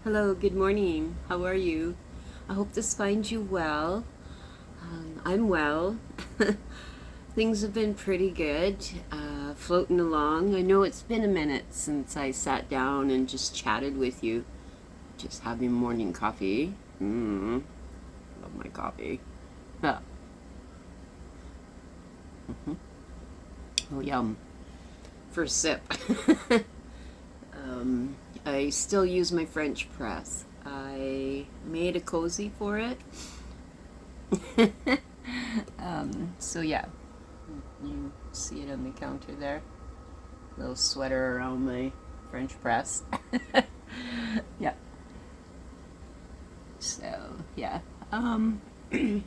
Hello, good morning. How are you? I hope this finds you well. I'm well. Things have been pretty good, floating along. I know it's been a minute since I sat down and just chatted with you, just having morning coffee. Love my coffee. Yeah. Oh, yum. First sip. um, I still use my French press. I made a cozy for it. So yeah, you see it on the counter there. Little sweater around my French press. Yeah. So yeah. Um, Made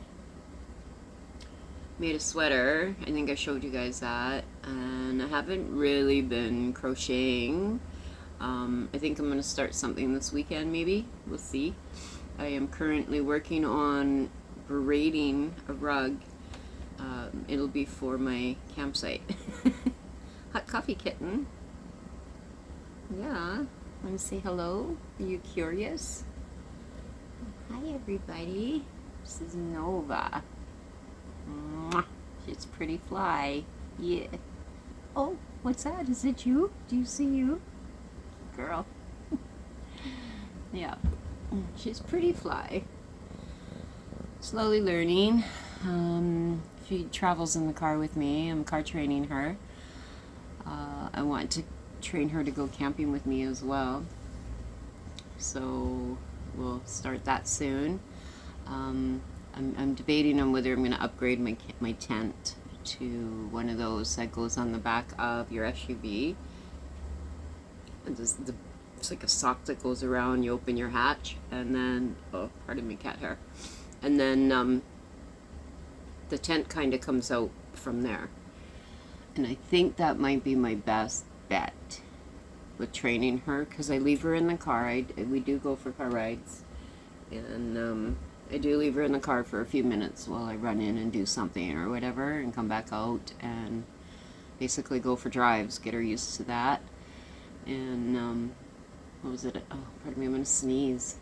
a sweater. I think I showed you guys that, and I haven't really been crocheting. I think I'm gonna start something this weekend. Maybe we'll see. I am currently working on braiding a rug. It'll be for my campsite. Hot coffee kitten. Yeah. Want to say hello? Are you curious? Hi, everybody. This is Nova. Mwah. She's pretty fly. Yeah. Oh, what's that? Is it you? Do you see you? Girl. Yeah. She's pretty fly. Slowly learning. She travels in the car with me. I'm car training her. I want to train her to go camping with me as well. So we'll start that soon. I'm debating on whether I'm going to upgrade my tent to one of those that goes on the back of your SUV. It's like a sock that goes around. You open your hatch, and then pardon me, cat hair, and then the tent kind of comes out from there. And I think that might be my best bet with training her, because I leave her in the car. We do go for car rides, and I do leave her in the car for a few minutes while I run in and do something or whatever, and come back out and basically go for drives, get her used to that. And what was it? Oh, pardon me, I'm gonna sneeze.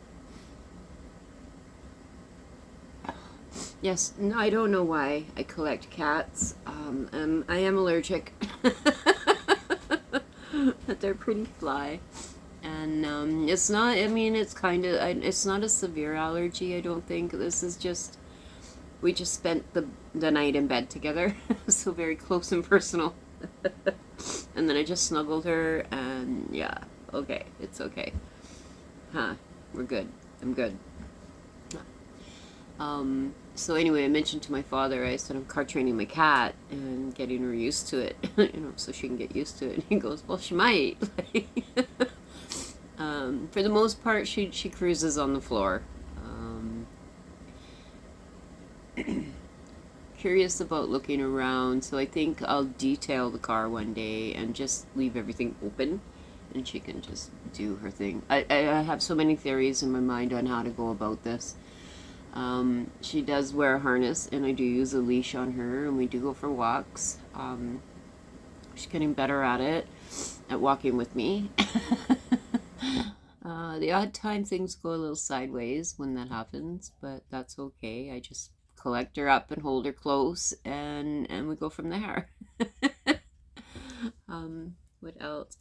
Yes, no, I don't know why I collect cats. I am allergic. But they're pretty fly. And it's not, I mean, it's not a severe allergy, I don't think. This is just, we just spent the night in bed together. So very close and personal. And then I just snuggled her, and yeah, okay, it's okay. Huh, we're good. I'm good. So anyway, I mentioned to my father, I said I'm car training my cat and getting her used to it, so she can get used to it. And he goes, well, she might. For the most part, she cruises on the floor. Curious about looking around, so I think I'll detail the car one day and just leave everything open, and she can just do her thing. I have so many theories in my mind on how to go about this. She does wear a harness, and I do use a leash on her, and we do go for walks. She's getting better at it, at walking with me. The odd time things go a little sideways when that happens, but that's okay. I just collect her up and hold her close, and we go from there. What else?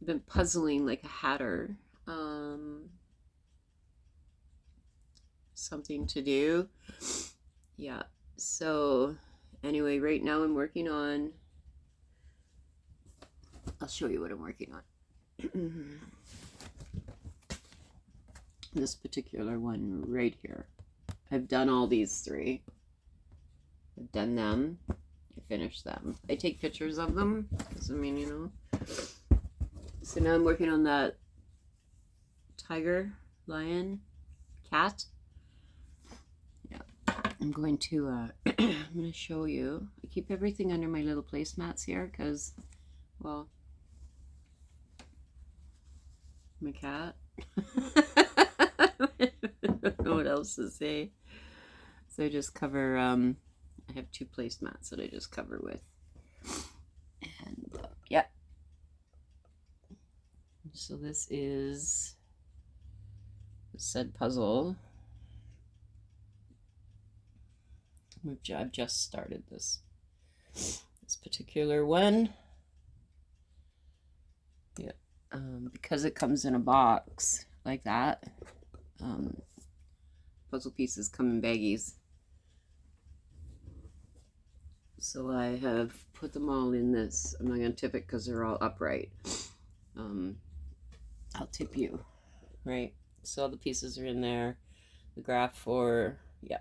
I've been puzzling like a hatter. Something to do. Yeah. So anyway, right now I'm working on. I'll show you what I'm working on. This particular one right here. I've done all these three. I've done them. I finished them. I take pictures of them because, I mean, So now I'm working on that tiger, lion, cat. Yeah. I'm going to I'm going to show you. I keep everything under my little placemats here because, well, my cat. I don't know what else to say. So I just cover, I have two placemats that I just cover with. And yeah. So this is said puzzle. I've just started this particular one. Yeah, because it comes in a box like that. Puzzle pieces come in baggies. So I have put them all in this. I'm not going to tip it because they're all upright. I'll tip you, right? So all the pieces are in there. The graph for, yeah.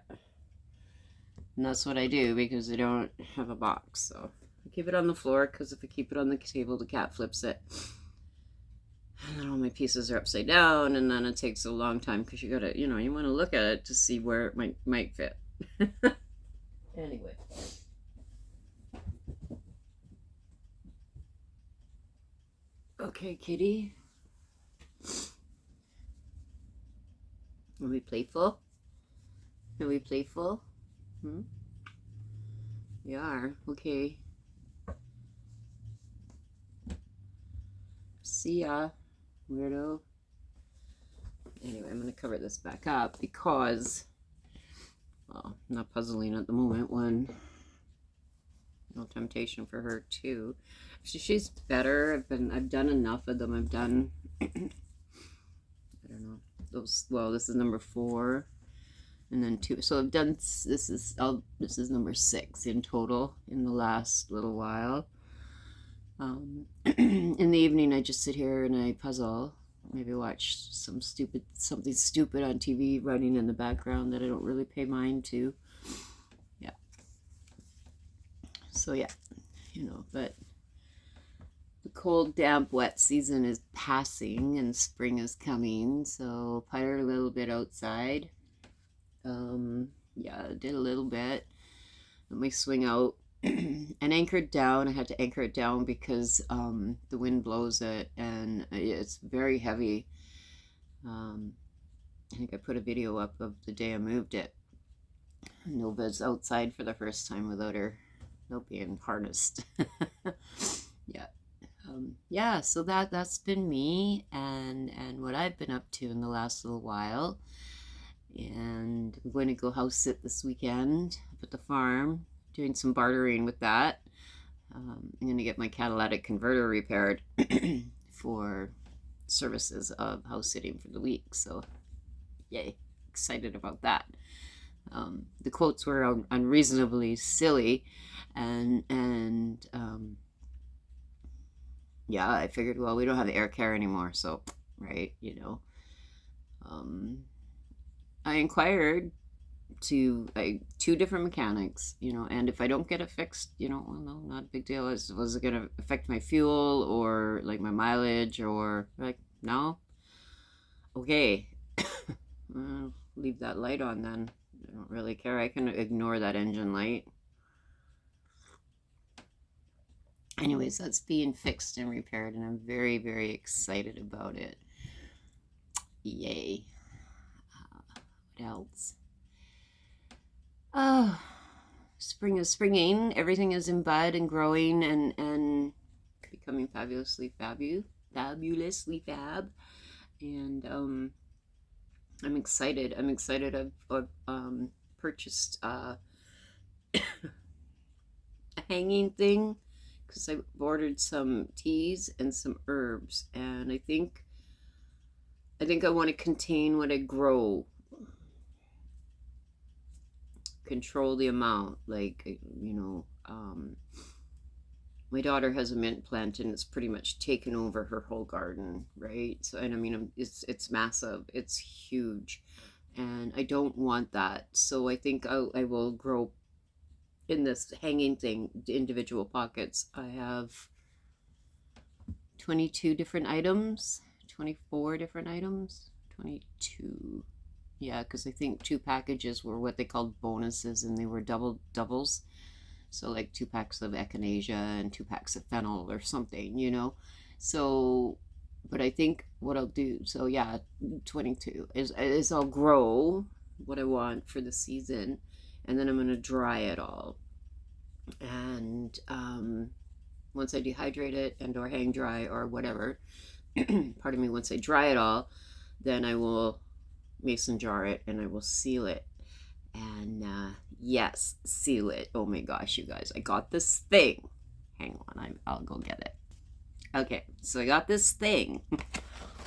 And that's what I do because I don't have a box. So I keep it on the floor because if I keep it on the table, the cat flips it. And then all my pieces are upside down, and then it takes a long time because you gotta, you want to look at it to see where it might fit. Anyway. Okay, kitty. Are we playful? Are we playful? We are. Okay. See ya, weirdo. Anyway, I'm going to cover this back up because, well, I'm not puzzling at the moment. One, no temptation for her too. Actually, she's better. I've done enough of them. I've done, I don't know, those. Well, this is number 4, and then 2. So I've done. This is number 6 in total in the last little while. In the evening, I just sit here and I puzzle. Maybe watch something stupid on TV running in the background that I don't really pay mind to. Yeah. So yeah, but the cold, damp, wet season is passing and spring is coming. So putter a little bit outside. Yeah, I did a little bit. Let me swing out. And anchored down. I had to anchor it down because the wind blows it and it's very heavy. I think I put a video up of the day I moved it. Nova's outside for the first time without her being harnessed. Yeah. Yeah, so that's been me and what I've been up to in the last little while. And I'm going to go house sit this weekend up at the farm. Doing some bartering with that. I'm going to get my catalytic converter repaired for services of house sitting for the week. So, yay, excited about that. The quotes were unreasonably silly, and yeah, I figured, well, we don't have air care anymore, so right, I inquired to 2 different mechanics, and if I don't get it fixed, well, no, not a big deal. Was it going to affect my fuel or like my mileage or like, no? Okay. Leave that light on then. I don't really care. I can ignore that engine light. Anyways, that's being fixed and repaired, and I'm very, very excited about it. Yay. What else? Oh, spring is springing. Everything is in bud and growing and becoming fabulously fab. And I'm excited. I've purchased a hanging thing because I ordered some teas and some herbs, and I think I want to contain what I grow. Control the amount, like, my daughter has a mint plant and it's pretty much taken over her whole garden, right? So, and I mean, it's massive, it's huge, and I don't want that. So I think I will grow in this hanging thing, individual pockets. I have 22 different items, 24 different items, 22. Yeah, because I think 2 packages were what they called bonuses, and they were doubles. So like 2 packs of echinacea and 2 packs of fennel or something, So, but I think what I'll do, so yeah, 22 is I'll grow what I want for the season, and then I'm going to dry it all. And once I dehydrate it and or hang dry or whatever, pardon me, once I dry it all, then I will mason jar it, and I will seal it. And yes, seal it. Oh my gosh, you guys, I got this thing. Hang on, I'll go get it. Okay, so I got this thing.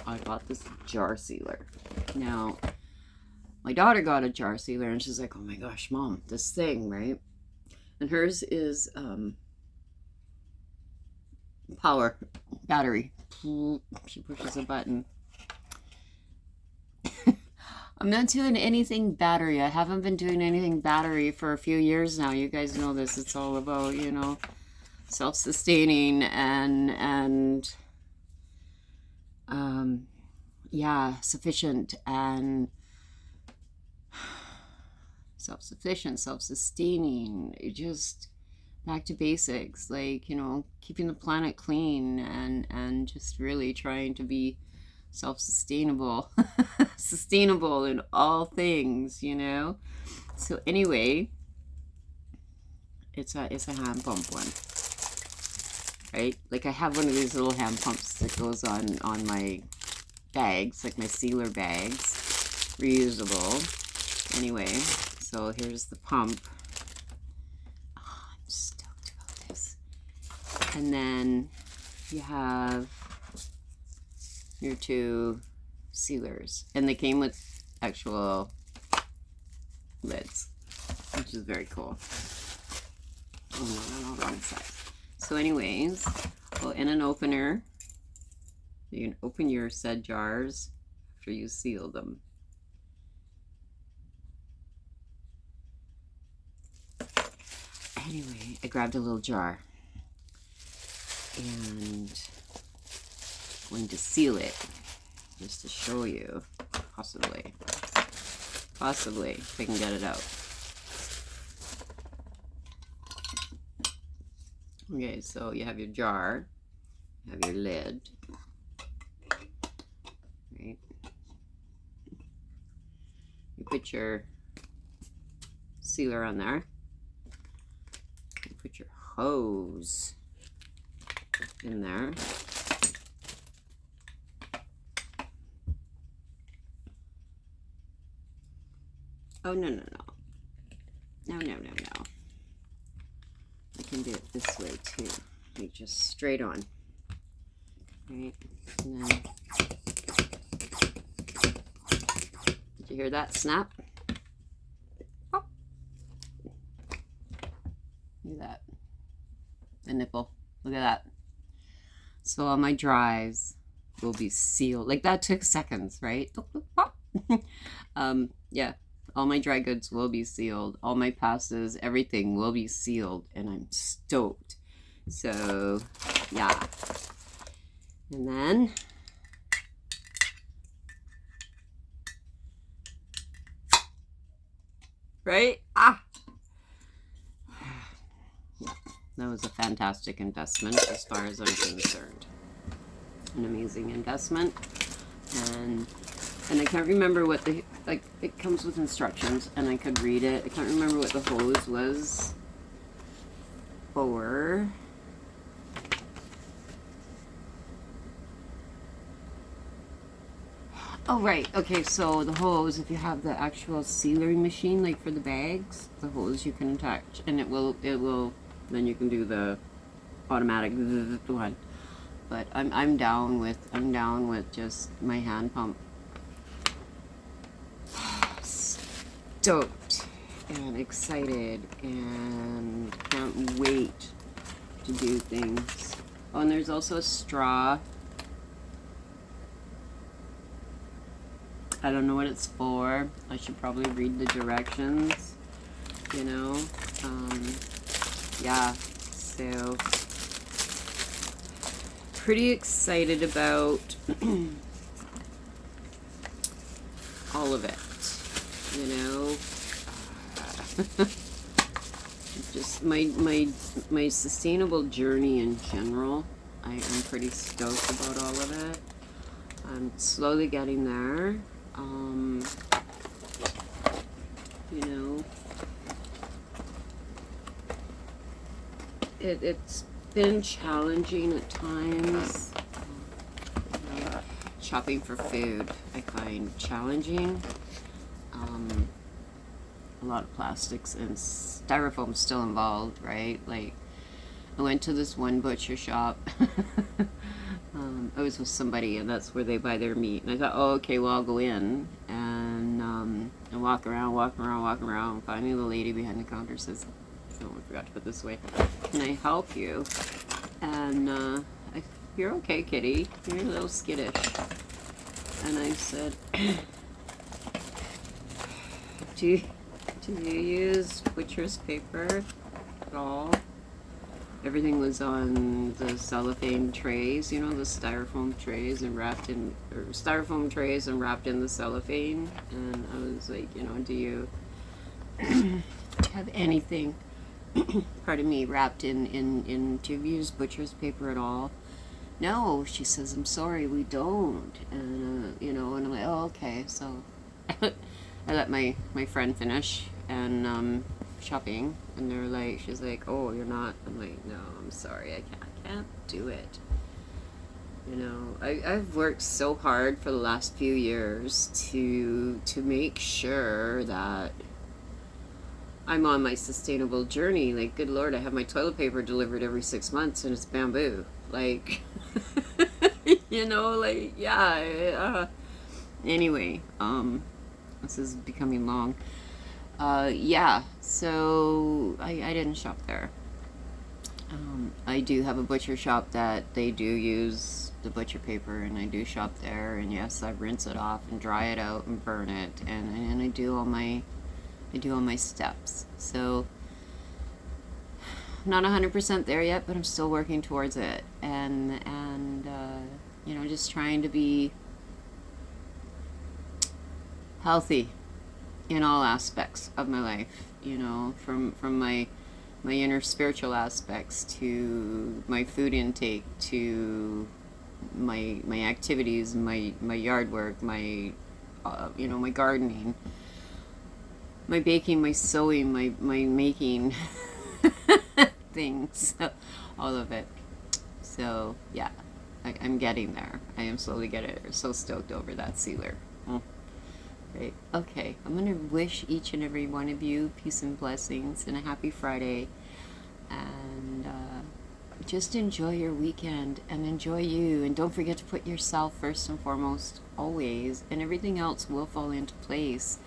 I got this jar sealer. Now, my daughter got a jar sealer, and she's like, oh my gosh, Mom, this thing, right? And hers is power, battery. She pushes a button. I'm not doing anything battery. I haven't been doing anything battery for a few years now. You guys know this. It's all about, you know, self-sustaining and yeah, sufficient and self-sufficient, self-sustaining, just back to basics, like, you know, keeping the planet clean and just really trying to be self-sustainable, sustainable in all things, you know. So anyway, it's a hand pump one, right? Like I have one of these little hand pumps that goes on my bags, like my sealer bags, reusable. Anyway, so here's the pump. Oh, I'm stoked about this. And then you have your two sealers, and they came with actual lids, which is very cool. Oh no, wrong side. So anyways, well, in an opener, you can open your said jars after you seal them. Anyway, I grabbed a little jar and I'm going to seal it just to show you, possibly if I can get it out. Okay, so you have your jar, you have your lid, right? You put your sealer on there. You put your hose in there. Oh, no. No. I can do it this way too. Like just straight on. Right? And then, did you hear that snap? Oh. Look at that. The nipple. Look at that. So all my dries will be sealed. Like that took seconds, right? Yeah. All my dry goods will be sealed. All my pastas, everything will be sealed. And I'm stoked. So, yeah. And then, right? Ah! Yeah, that was a fantastic investment as far as I'm concerned. An amazing investment. And I can't remember what the, like, it comes with instructions and I could read it. I can't remember what the hose was for. Oh, right. Okay, so the hose, if you have the actual sealing machine, like for the bags, the hose you can attach, and it will, then you can do the automatic one. But I'm down with just my hand pump. Stoked and excited and can't wait to do things. Oh, and there's also a straw. I don't know what it's for. I should probably read the directions, you know. Yeah, so pretty excited about all of it, you know. Just my sustainable journey in general. I am pretty stoked about all of it. I'm slowly getting there. You know, it's been challenging at times. Shopping for food I find challenging, a lot of plastics and styrofoam still involved, right? Like, I went to this one butcher shop. I was with somebody, and that's where they buy their meat. And I thought, oh, okay, well, I'll go in and walk around. Finally, the lady behind the counter says, "Oh, I forgot to put this away. Can I help you?" And you're okay, kitty. You're a little skittish. And I said, do you use butcher's paper at all? Everything was on the cellophane trays, you know, the styrofoam trays, and wrapped in the cellophane. And I was like, you know, do you have anything, pardon me, wrapped in do you use butcher's paper at all? No, she says, I'm sorry, we don't. And you know, and I'm like, oh, okay. So I let my friend finish and shopping, and they're like, she's like, oh, you're not. I'm like, no, I'm sorry, I can't do it. You know, I've worked so hard for the last few years to make sure that I'm on my sustainable journey. Like, good Lord, I have my toilet paper delivered every 6 months, and it's bamboo. Like, you know, like, yeah. Anyway, this is becoming long. Yeah, so I didn't shop there. I do have a butcher shop that they do use the butcher paper, and I do shop there, and yes, I rinse it off and dry it out and burn it, and I do all my steps. So I'm not 100% there yet, but I'm still working towards it, and you know, just trying to be healthy in all aspects of my life, you know, from my inner spiritual aspects to my food intake to my activities, my yard work, my you know, my gardening, my baking, my sewing, my making things, all of it. So yeah, I'm getting there. I am slowly getting it. I'm so stoked over that sealer. Great. Okay, I'm going to wish each and every one of you peace and blessings and a happy Friday. And just enjoy your weekend and enjoy you. And don't forget to put yourself first and foremost, always. And everything else will fall into place.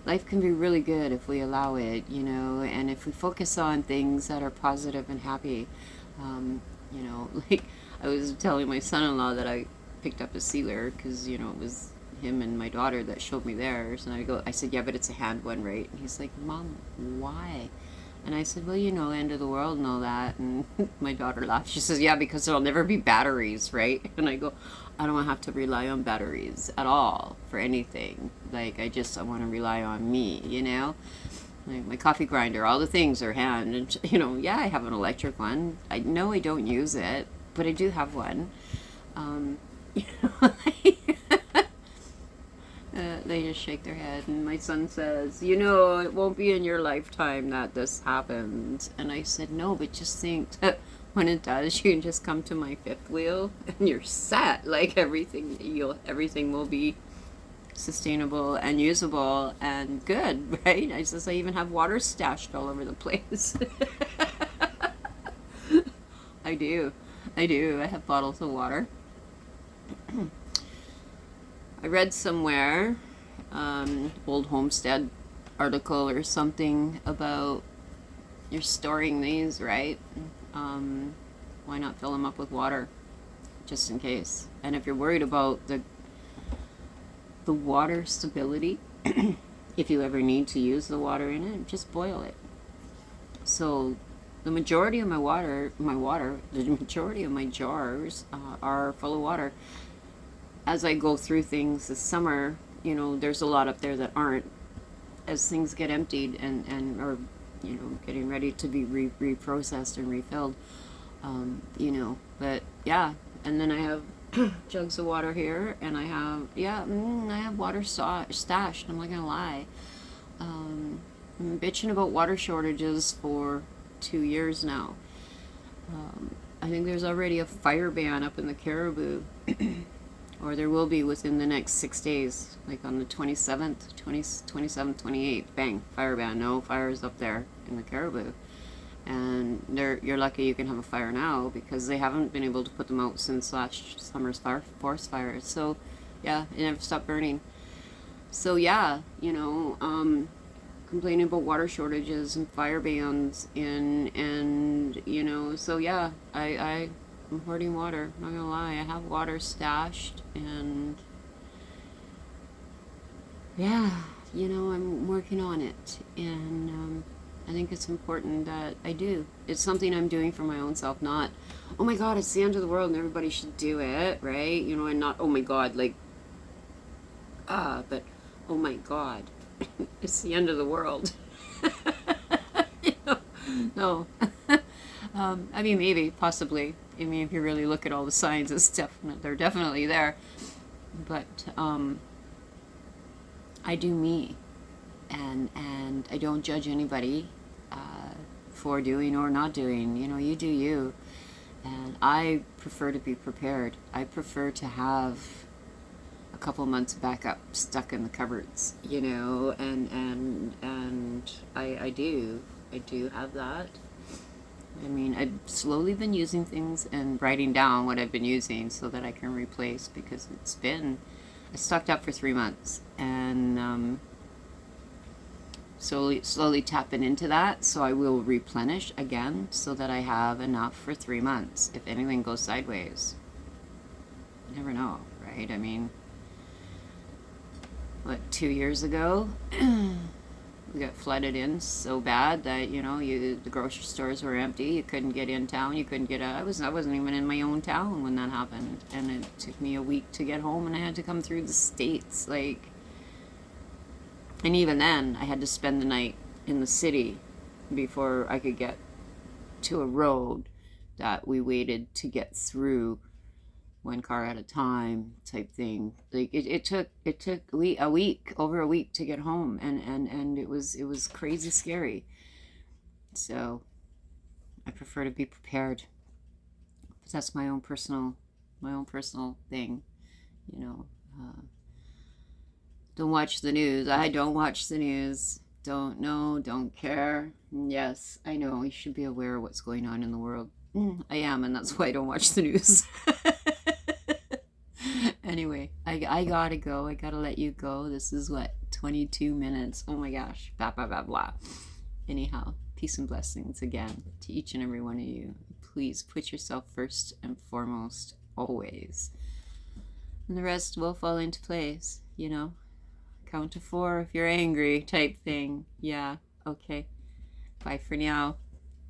Life can be really good if we allow it, you know, and if we focus on things that are positive and happy. You know, like I was telling my son-in-law that I picked up a sealer because, you know, it was him and my daughter that showed me theirs, and I said, yeah, but it's a hand one, right? And he's like, Mom, why? And I said, well, you know, end of the world and all that. And my daughter laughed. She says, yeah, because there'll never be batteries, right? And I go, I don't have to rely on batteries at all for anything. Like, I want to rely on me, you know? Like my coffee grinder, all the things are hand. And, you know, yeah, I have an electric one. I know I don't use it, but I do have one. You know, they just shake their head, and my son says, you know, it won't be in your lifetime that this happens. And I said, no, but just think that when it does, you can just come to my fifth wheel and you're set. Like everything will be sustainable and usable and good, right? I says, I even have water stashed all over the place. I do. I have bottles of water. I read somewhere, old homestead article or something about you're storing these, right? Why not fill them up with water, just in case? And if you're worried about the water stability, if you ever need to use the water in it, just boil it. So the majority of the majority of my jars are full of water. As I go through things this summer, you know, there's a lot up there that aren't. As things get emptied and or, you know, getting ready to be reprocessed and refilled, you know, but yeah. And then I have jugs of water here, and I have water stashed. I'm not gonna lie. I'm bitching about water shortages for 2 years now. I think there's already a fire ban up in the Caribou. or there will be within the next 6 days, like on the 27th, 27th, 28th, bang, fire ban, no fires up there in the Caribou. And you're lucky you can have a fire now because they haven't been able to put them out since last summer's forest fires. So, yeah, it never stopped burning. So, yeah, complaining about water shortages and fire bans and so yeah, I'm hoarding water. Not gonna lie, I have water stashed, and yeah, I'm working on it, and I think it's important that I do. It's something I'm doing for my own self, not, oh my God, it's the end of the world and everybody should do it, right? And not, oh my God, like, but, oh my God, it's the end of the world. No. I mean, maybe, possibly. I mean, if you really look at all the signs, they're definitely there. But I do me, and I don't judge anybody for doing or not doing. You do you, and I prefer to be prepared. I prefer to have a couple months backup stuck in the cupboards, and I do have that. I mean, I've slowly been using things and writing down what I've been using so that I can replace, because I stocked up for 3 months, and slowly tapping into that, so I will replenish again so that I have enough for 3 months if anything goes sideways. You never know, right? I mean, 2 years ago, we got flooded in so bad that the grocery stores were empty. You couldn't get in town. You couldn't get out. I wasn't even in my own town when that happened, and it took me a week to get home, and I had to come through the States. And even then, I had to spend the night in the city before I could get to a road that we waited to get through, one car at a time type thing. Like it took over a week to get home, and it was crazy scary. So I prefer to be prepared. But that's my own personal thing. Don't watch the news. I don't watch the news. Don't know, don't care. Yes, I know, you should be aware of what's going on in the world. I am, and that's why I don't watch the news. Anyway, I gotta go. I gotta let you go. This is 22 minutes. Oh my gosh. Blah, blah, blah, blah. Anyhow, peace and blessings again to each and every one of you. Please put yourself first and foremost, always. And the rest will fall into place, Count to 4 if you're angry type thing. Yeah, okay. Bye for now.